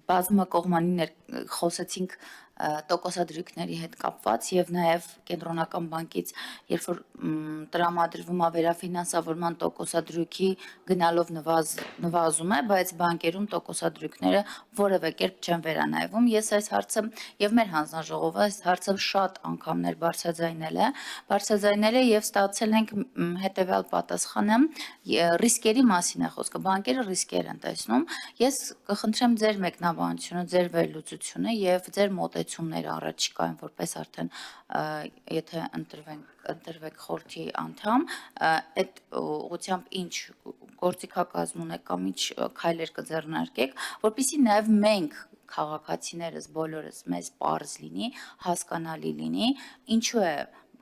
բազմակողմանի խոսեցինք տոկոսադրույքների հետ կապված եւ նաեւ կենտրոնական բանկից երբ որ տրամադրվում է վերաֆինանսավորման տոկոսադրույքի գնալով նվազում է, բայց բանկերում տոկոսադրույքները որևէ կերպ չեն վերանայվում։ Ես այս հարցը եւ մեր հանձնաժողովը այս հարցը շատ անգամներ բարձրաձայնել է եւ ստացել ենք հետեւյալ պատասխանը ռիսկերի մասին է խոսքը, բանկերը ռիսկեր են տեսնում։ Ես կխնդրեմ ձեր մեկնաբանությունը, ձեր վերլուծությունը եւ ձեր մոտեցումները առաջիկայում որպես արդեն եթե ընտրվեք խորհրդի անդամ, այդ ուղղությամբ ինչ գործիքակազմ ունեք կամ ինչ քայլեր կձեռնարկեք, որպեսզի նաեւ մենք քաղաքացիներս բոլորս մեզ պարզ լինի, հասկանալի լինի, ինչու է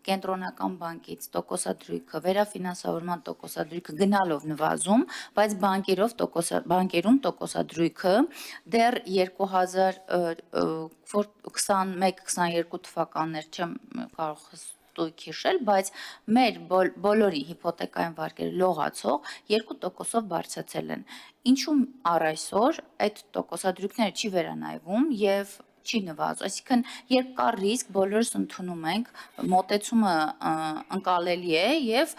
կենտրոնական բանկից տոկոսադրույքը, վերաֆինանսավորման տոկոսադրույքը գնալով նվազում, բայց բանկերում տոկոսադրույքը դեռ 2021-22 թվականներ չեմ կարող ստույգ հիշել, բայց մեր բոլորի հիփոթեկային վարկերը լողացող 2%-ով բարձրացել են։ Ինչու առ այսօր այդ տոկոսադրույքները չի վերանայվում եւ չի նվազում, այսինքն երբ կա ռիսկ, բոլորս ընդունում ենք, մոտեցումը ընկալելի է եւ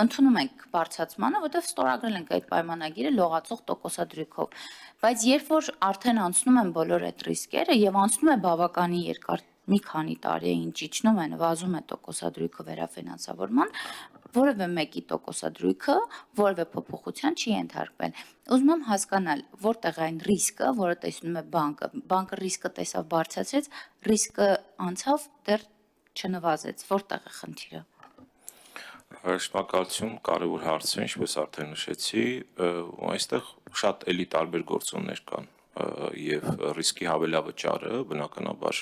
ընդունում ենք բարձրացմանը, որտեղ ստորագրել ենք այդ պայմանագիրը լողացող տոկոսադրույքով։ Բայց երբ որ արդեն անցնում են բոլոր այդ ռիսկերը եւ անցնում է բավականին երկար մի քանի տարի ինչ իջնում է, նվազում է տոկոսադրույքը վերաֆինանսավորման, որևէ մեկի տոկոսադրույքը որևէ փոփոխության չի ենթարկվել։ Ուզում եմ հասկանալ, որտեղ է այն ռիսկը, որը տեսնում է բանկը ռիսկը տեսավ բարձրացրեց, ռիսկը անցավ դեռ չնվազեց, որտեղ է խնդիրը։ Շնորհակալություն, կարևոր հարց է, ինչպես արդեն նշեցի, այստեղ շատ էլի տարբեր գործոններ կան եւ ռիսկի հավելավճարը բնականաբար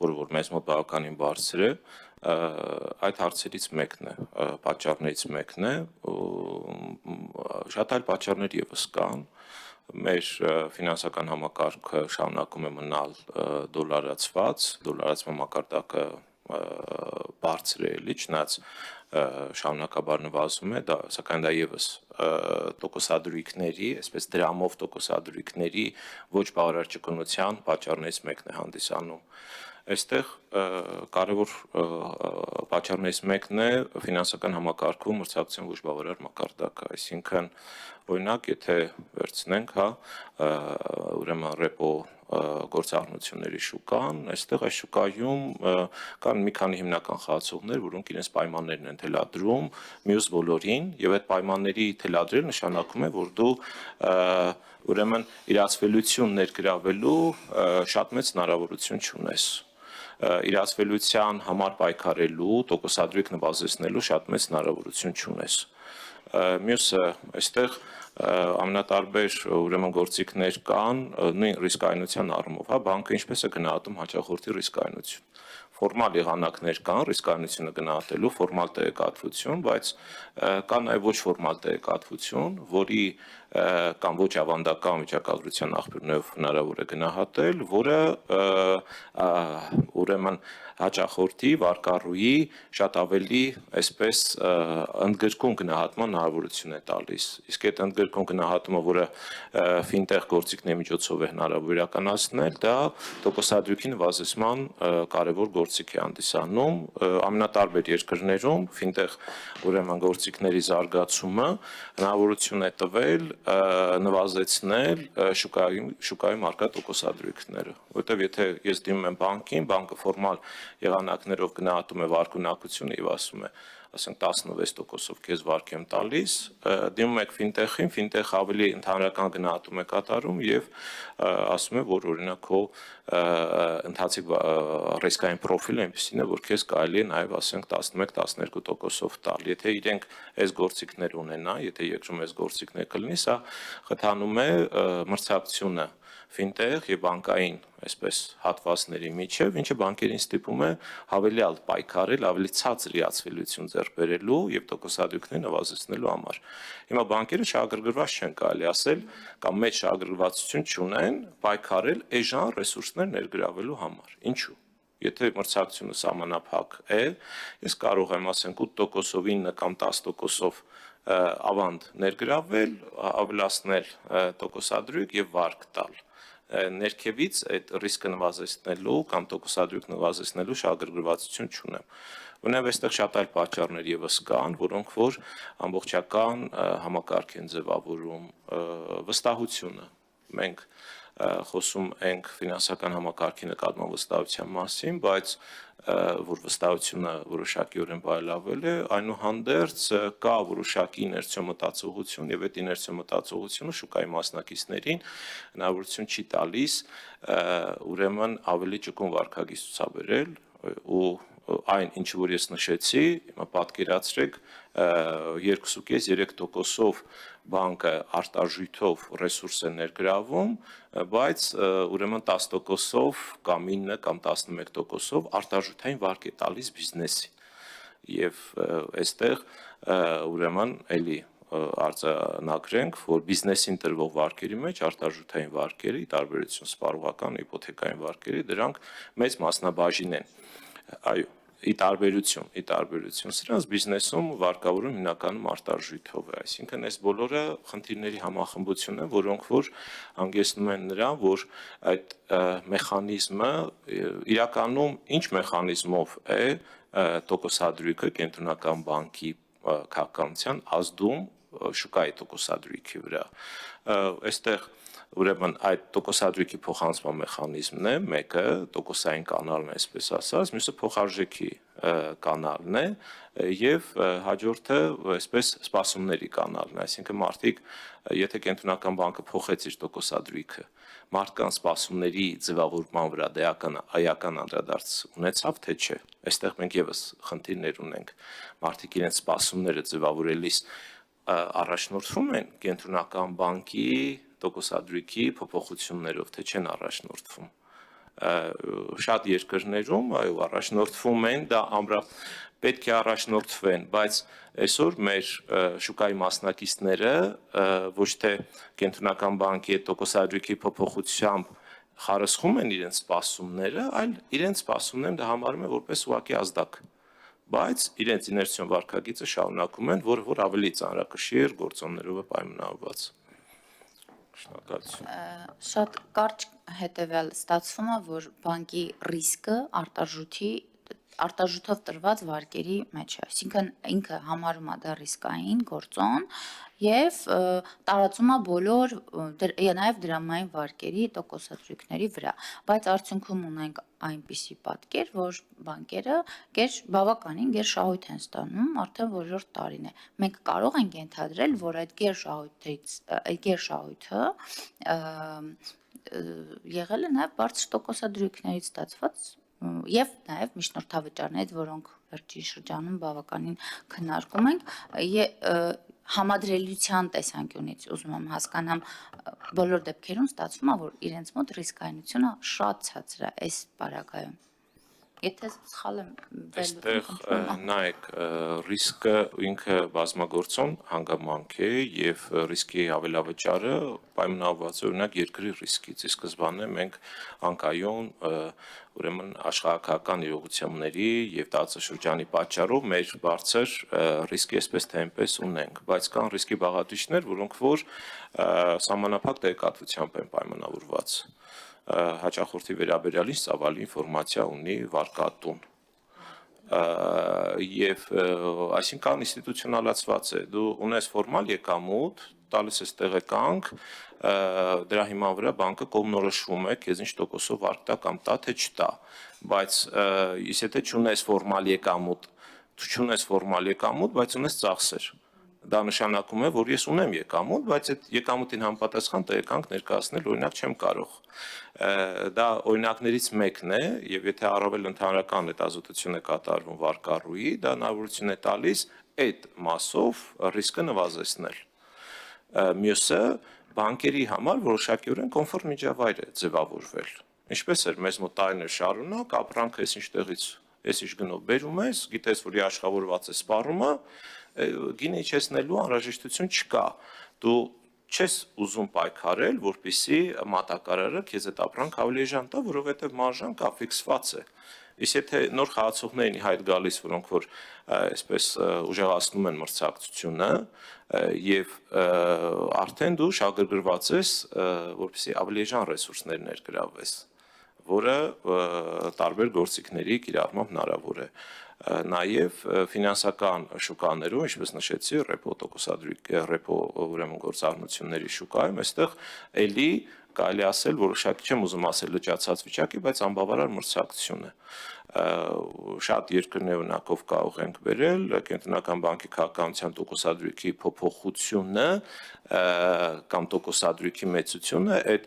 որ մեզ մոտ բավականին բարձր է, այդ հարցերից մեկն է, պատճառներից մեկն է, շատ այլ պատճառներ եւս կան, մեր ֆինանսական համակարգը շարունակում է մնալ դոլարացման մակարդակը բարձր է, էլի չնայած շարունակաբար նվազում է, սակայն դա եւս տոկոսադրույքների, այսպես դրամով տոկոսադրույքների ոչ բավարար ճկունության պատճառներից մեկն է հանդիսանում։ Այստեղ կարևոր պատճառներից մեկն է ֆինանսական համակարգում մրցակցության ոչ բավարար մակարդակը, այսինքն օրինակ եթե վերցնենք, ուրեմն ռեպո գործառնությունների շուկան, այստեղ այս շուկայում կան մի քանի հիմնական խաղացողներ, որոնք իրենց պայմաններն են թելադրում մյուս բոլորին, եւ այդ պայմանների թելադրելը նշանակում է, որ դու ուրեմն իրացվելիություն ներգրավելու շատ մեծ հնարավորություն չունես։ Իրացվելիության համար պայքարելու, տոկոսադրույք նվազեցնելու շատ մեծ հնարավորություն չունես։ Մյուսը այստեղ ամենատարբեր ուրեմն գործիքներ կան նույն ռիսկայնության առումով, բանկը ինչպես է գնահատում հաճախորդի ռիսկայնություն։ Ֆորմալ եղանակներ կան ռիսկայնությունը գնահատելու, ֆորմալ տեղեկատվություն, բայց կա նաև ոչ ֆորմալ տեղեկատվություն, որի կամ ոչ ավանդական վիճակագրության աղբյուրներով հնարավոր է գնահատել, որը ուրեմն հաճախորդի, վարկառուի շատ ավելի այսպես ընդգրկուն գնահատման հնարավորություն է տալիս։ Իսկ այդ ընդգրկուն գնահատումը, որը ֆինտեխ գործիքների միջոցով է հնարավոր իրականացնել, դա տոկոսադրույքի նվազեցման կարևոր գործիք է հանդիսանում։ Ամենատարբեր երկրներում ֆինտեխ ուրեմն գործիքների զարգացումը հնարավորություն է տվել նվազեցնել շուկայում առկա տոկոսադրույքները, որտեղ եթե ես դիմում եմ բանկին, բանկը ֆորմալ եղանակներով գնահատում է վարկունակությունը եւ ասում է, ասենք 16%-ով քեզ վարկ եմ տալիս, դիմում եք ֆինտեխին, ֆինտեխը ավելի ընդհանրական գնահատում է կատարում եւ ասում է, որ օրինակ քո ընթացիկ ռիսկային պրոֆիլը այնպեսին է, որ քեզ կարելի է նաեւ ասենք 11-12%-ով տալ։ Եթե իրենք այս գործիքներ ունենան, եթե երկրում այս գործիքներ կլինի, սա խթանում է մրցակցությունը ֆինտեխ եւ բանկային այսպես հատվածների միջև, ինչը բանկերին ստիպում է հավելյալ պայքարել, ավելի ցածր իրացվելիություն ձեռք բերելու եւ տոկոսադրույքներ նվազեցնելու համար։ Հիմա բանկերը շահագրգռված չեն կարելի ասել կամ մեծ շահագրգռվածություն չունեն պայքարել էժան ռեսուրսներ ներգրավելու համար։ Ինչու՞։ Եթե մրցակցությունը սահմանափակ է, ես կարող եմ ասենք 8%-ով 9 կամ 10%-ով ավանդ ներգրավել, ավելացնել տոկոսադրույք եւ վարկ տալ։ ներքևից այդ ռիսկը նվազեցնելու կամ տոկոսադրույք նվազեցնելու շահագրգռվածություն չունեմ։ Ունեմ այստեղ շատ այլ պատճառներ եւս կան, որոնք որ ամբողջական համակարգ են ձևավորում վստահությունը։ Մենք խոսում ենք ֆինանսական համակարգի նկատմամբ վստահության մասին, բայց որ վստահությունը որոշակիորեն բարելավել է, այնուհանդերձ կա որոշակի իներցիոն մտածողություն եւ այդ իներցիոն մտածողությունը շուկայի մասնակիցներին հնարավորություն չի տալիս ուրեմն ավելի ճկուն վարքագիծ ցուցաբերել ու այն ինչ որ ես նշեցի, հիմա պատկերացրեք 2.5-3%-ով բանկը արտարժույթով ռեսուրս է ներգրավում, բայց ուրեմն 10%-ով կամ 9 կամ 11%-ով արտարժութային վարկ է տալիս բիզնեսին։ Եվ այստեղ ուրեմն էլի արձանագրենք, որ բիզնեսին տրվող վարկերի մեջ արտարժութային վարկերի տարբերություն սպառողական իպոթեկային վարկերի դրանք մեծ մասնաբաժին են։ Այո, ի տարբերություն սրանց բիզնեսում վարկավորում հիմնականում արտարժույթով է, այսինքն այս բոլորը խնդիրների համախմբություն են, որոնք որ հանգեցնում են նրան, որ այդ մեխանիզմը իրականում ինչ մեխանիզմով է տոկոսադրույքը կենտրոնական բանկի քաղաքականության ազդում շուկայի տոկոսադրույքի վրա։ Այստեղ ուրեմն այդ տոկոսադրույքի փոխանցման մեխանիզմն է, մեկը տոկոսային կանալն է, այսպես ասած, մյուսը փոխարժեքի կանալն է եւ հաջորդը այսպես սպասումների կանալն է, այսինքն մարդիկ, եթե կենտրոնական բանկը փոխեց իր տոկոսադրույքը, մարդկանց սպասումների ձևավորման վրա այական անդրադարձ ունեցավ, թե չէ։ Այստեղ մենք եւս խնդիրներ ունենք։ Մարդիկ իրենց սպասումները ձևավորելիս առաջնորդվում են կենտրոնական բանկի տոկոսադրույքի փոփոխություններով, թե չեն առաջնորդվում։ Շատ երկրներում այո առաջնորդվում են, դա պետք է առաջնորդվեն, բայց այսօր մեր շուկայի մասնակիցները ոչ թե կենտրոնական բանկի տոկոսադրույքի փոփոխությամբ խարսխում են իրենց սպասումները, այլ իրենց սպասումներն դա համարում են որպես ուղղակի ազդակ, բայց իրենց իներցիոն վարքագիծը շարունակում են, որ ավելի ծանրակշիռ գործոններով է պայմանավորված։ Շնորհակալություն։ Շատ կարճ հետևյալ ստացվում է, որ բանկի ռիսկը արտարժութով տրված վարկերի մեջ է, այսինքն ինքը համարում է դա ռիսկային գործոն եւ տարածում է բոլոր նաեւ դրամային վարկերի տոկոսադրույքների վրա, բայց արդյունքում ունենք այնպիսի պատկեր, որ բանկերը բավականին գերշահույթ են ստանում արդեն որրորդ տարին է։ Մենք կարող ենք ենթադրել, որ այդ գերշահույթը եղել է նաեւ բարձր տոկոսադրույքներից ստացված եւ նաեւ միջնորդավճարներից, որոնք վերջին շրջանում բավականին քննարկում ենք, համադրելիության տեսանկյունից ուզում եմ հասկանամ, բոլոր դեպքերում ստացվում է, որ իրենց մոտ ռիսկայնությունը շատ ցածր է այս պարագայում։ Եթե սխալ եմ Այստեղ նայեք, ռիսկը ինքը բազմագործոն հանգամանք է եւ ռիսկի ավելավճարը պայմանավորված է օրինակ երկրի ռիսկից։ Ի սկզբանե մենք անկայուն ուրեմն աշխարհակահական իրողությունների եւ տարածաշրջանի պատճառով մեր բարձր ռիսկի այսպես թե այնպես ունենք, բայց կան ռիսկի բաղադրիչներ, որոնք որ սահմանափակ տեղեկատվությամբ են պայմանավորված։ Հաճախորդի վերաբերյալ ինչ ծավալի ինֆորմացիա ունի վարկատուն եւ այսինքն ինստիտուցիոնալացված է, դու ունես ֆորմալ եկամուտ, տալիս ես տեղեկանք, դրա հիման վրա բանկը կողմնորոշվում է քեզ ինչ տոկոսով վարկ տա կամ տա թե չտա, բայց եթե չունես ֆորմալ եկամուտ, բայց ունես ծախսեր, դա նշանակում է, որ ես ունեմ եկամուտ, բայց այդ եկամուտին համապատասխան տեղեկանք ներկայացնել օրինակ չեմ կարող։ Դա օրինակներից մեկն է, եւ եթե առավել ընդհանրական հետազոտություն է կատարվում վարկառուի, դա հնարավորություն է տալիս այդ մասով ռիսկը նվազեցնել։ Մյուսը բանկերի համար որոշակիորեն կոմֆորտ միջավայր է ձևավորվել։ Ինչպես էր մեզ մոտ տարիներ շարունակ, ապրանքը ես ինչ գնով բերում ես, գիտես, որ իշխավորված է սպառումը, գինը իջեցնելու անհրաժեշտություն չկա։ Դու չես ուզում պայքարել, որպեսզի մատակարարը քեզ այդ ապրանք ավելի էժան տա, որովհետև մարժան կա, ֆիքսված է։ Իսկ եթե նոր խաղացողներին հայտ գալիս, որոնք որ այսպես ուժեղացնում են մրցակցությունը եւ արդեն դու շահագրգռված ես, որպեսզի ավելի էժան ռեսուրսներ ներգրավես, որը տարբեր գործիքների կիրառմամբ հնարավոր է։ Նաև ֆինանսական շուկաներում, ինչպես նշեցի, ռեպո ուրեմն գործառնությունների շուկայում, այստեղ էլի կարելի ասել, որոշակի չեմ ուզում ասել լճացած վիճակի, բայց անբավարար մրցակցություն է։ Շատ երկրներ ունակով կարող ենք վերել կենտրոնական բանկի քաղաքականության տոկոսադրույքի փոփոխությունը կամ տոկոսադրույքի մեծությունը այդ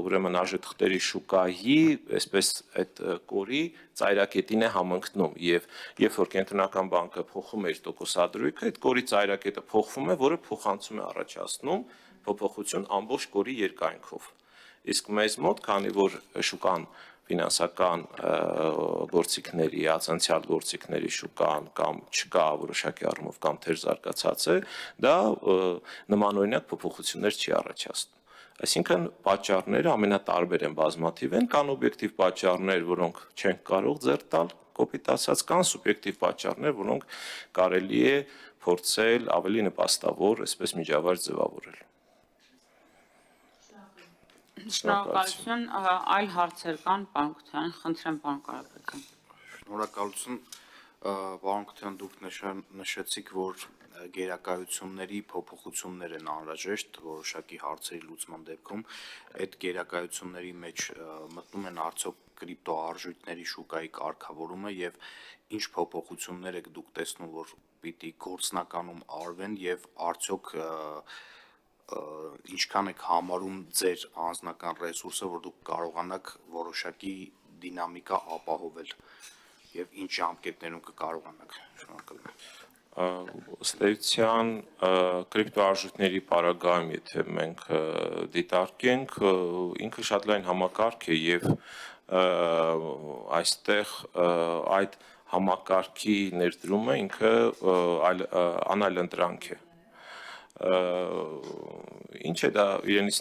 ուրեմն արժեթղթերի շուկայի այսպես այդ կորի ծայրակետին է համընկնում եւ երբ որ կենտրոնական բանկը փոխում է իր տոկոսադրույքը, այդ կորի ծայրակետը փոխվում է, որը փոխանցում է առաջացնում փոփոխություն ամբողջ կորի երկայնքով։ Իսկ մեզ մոտ, քանի որ շուկան ֆինանսական գործիքների, ացանցիալ գործիքների շուկան կամ չկա որոշակի առումով կամ թեր զարգացած է, դա նմանօրինակ փոփոխություններ չի առաջացնում։ Այսինքն պատճառները ամենատարբեր են, բազմաթիվ են, կան օբյեկտիվ պատճառներ, որոնք չենք կարող ձեռք տալ, կոպիտ ասած, կան սուբյեկտիվ պատճառներ, որոնք կարելի է փորձել ավելի նպաստավոր, այսպես միջավայր ձևավորել։ Շնորհակալություն, այլ հարցեր կան, պարոն Քոթարյան, խնդրեմ պարոն Կարապետյան։ Շնորհակալություն, պարոն Քոթարյան, դուք նշեցիք, որ գերակայությունների փոփոխություններ են անհրաժեշտ որոշակի հարցերի լուծման դեպքում, այդ գերակայությունների մեջ մտնում են արդյոք կրիպտոարժույթների շուկայի կարգավորումը եւ ինչ փոփոխություններ եք դուք տեսնում, որ պիտի գործնականում արվեն եւ արդյոք ինչքան եք համարում ձեր անձնական ռեսուրսը, որ դուք կարողանաք որոշակի դինամիկա ապահովել եւ ինչ ժամկետներում կկարողանաք։ Շնորհակալ եմ։ Ըստ էության կրիպտոարժույթների պարագայում, եթե մենք դիտարկենք, ինքը շատ լայն համակարգ է եւ այստեղ այդ համակարգի ներդրումը ինքը անայլընտրանք է։ Ինչ է դա իրենից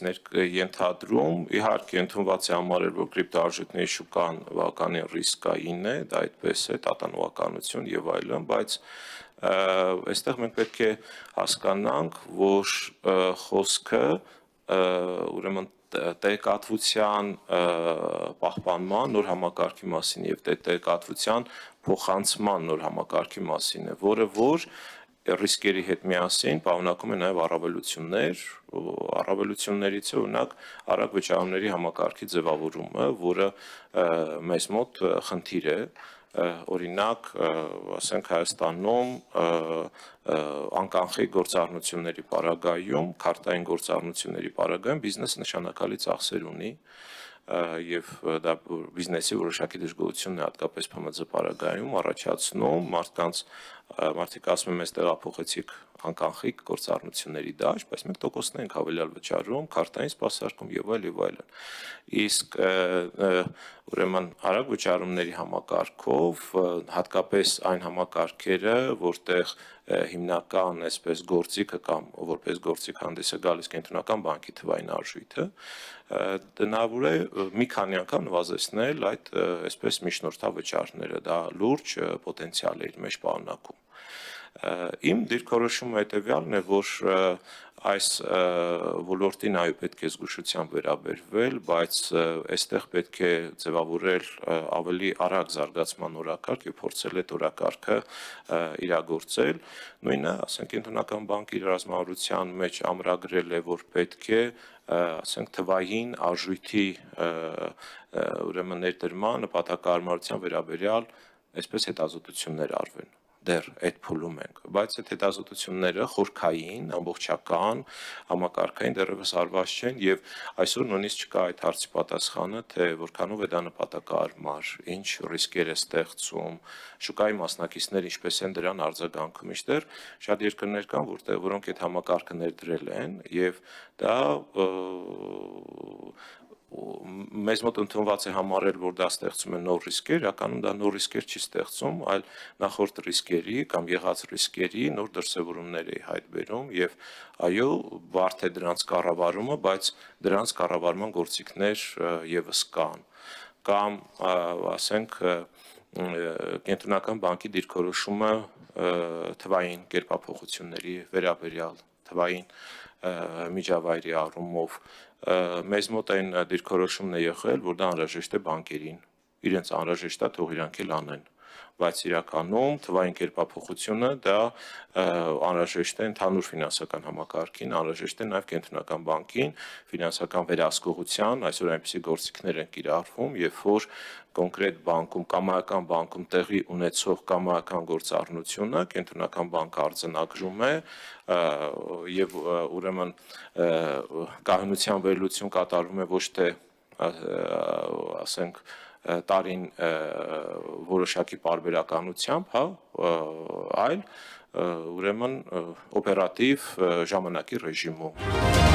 ենթադրում, իհարկե ընդունված է համարել, որ կրիպտոարժույթների շուկան բավականին ռիսկային է, դա այդպես է, տատանողականություն եւ այլն, բայց այստեղ մենք պետք է հասկանանք, որ խոսքը ուրեմն տեղեկատվության պահպանման նոր համակարգի մասին եւ տեղեկատվության փոխանցման նոր համակարգի մասին է, որը որ ռիսկերի հետ միասին պարունակում է նաև առավելություններ, առավելություններից է օրինակ արագ վճարումների համակարգի ձևավորումը, որը մեզ մոտ խնդիր է, օրինակ, ասենք Հայաստանում անկանխիկ գործառնությունների պարագայում, քարտային գործառնությունների պարագայում բիզնեսը նշանակալի ծախսեր ունի եւ դա բիզնեսի որոշակի դժգոհություն է հատկապես ՓՄԶ պարագայում առաջացնում մարդիկ ասում են մեզ տեղափոխեցիք անկանխիկ գործառնությունների դաշտ, բայց մենք տոկոսներ ենք հավելյալ վճարում, քարտային սպասարկում եւ այլն։ Իսկ ուրեմն արագ վճարումների համակարգով հատկապես այն համակարգերը, որտեղ հիմնական այսպես գործիքը կամ որպես գործիք հանդես է գալիս կենտրոնական բանկի թվային արժույթը, հնարավոր է մի քանի անգամ նվազեցնել այդ այսպես միջնորդավճարները, դա լուրջ պոտենցիալ է իր մեջ պարունակում։ Իմ դիրքորոշումը հետևյալն է, որ այս ոլորտին այո պետք է զգուշությամբ վերաբերվել, բայց այստեղ պետք է ձևավորել ավելի արագ զարգացման օրակարգ եւ փորձել այդ օրակարգը իրագործել։ Նույնը, ասենք, կենտրոնական բանկի ռազմավարության մեջ ամրագրել է, որ պետք է ասենք թվային արժույթի ուրեմն ներդրման նպատակահարմարության վերաբերյալ այսպես հետազոտություններ արվեն։ Դեռ այդ փուլում ենք, բայց այդ հետազոտությունները խորքային, ամբողջական, համակարգային դեռևս արված չեն եւ այսօր նույնիսկ չկա այդ հարցի պատասխանը, թե որքանով է դա նպատակահարմար, ինչ ռիսկեր է ստեղծում, շուկայի մասնակիցները ինչպես են դրան արձագանքում, մինչդեռ շատ երկրներ կան, որոնք այդ համակարգը ներդրել են եւ դա մեզ մոտ ընդունված է համարել, որ դա ստեղծում է նոր ռիսկեր, իրականում դա նոր ռիսկեր չի ստեղծում, այլ նախորդ ռիսկերի կամ եղած ռիսկերի նոր դրսևորումներ է հայտ բերում եւ այո, բարդ է դրանց կառավարումը, բայց դրանց կառավարման գործիքներ եւս կան։ կամ ասենք կենտրոնական բանկի դիրքորոշումը թվային կերպափոխությունների վերաբերյալ թվային միջավայրի առումով մեզ մոտ այն դիրքորոշումն է եղել, որ դա անհրաժեշտ է բանկերին, իրենց անհրաժեշտ է թող իրանք էլ անեն, բայց իրականում թվային կերպափոխությունը դա անհրաժեշտ է ընդհանուր ֆինանսական համակարգին, անհրաժեշտ է նաև կենտրոնական բանկին, ֆինանսական վերահսկողության, այսօր այնպիսի գործիքներ են կիրառվում, երբ որ կոնկրետ բանկում, կամայական բանկում տեղի ունեցող կամայական գործառնությունը կենտրոնական բանկը արձանագրում է եւ ուրեմն կայունության վերլուծություն կատարվում է ոչ թե ասենք տարին որոշակի պարբերականությամբ, հա, այլ ուրեմն օպերատիվ ժամանակի ռեժիմում։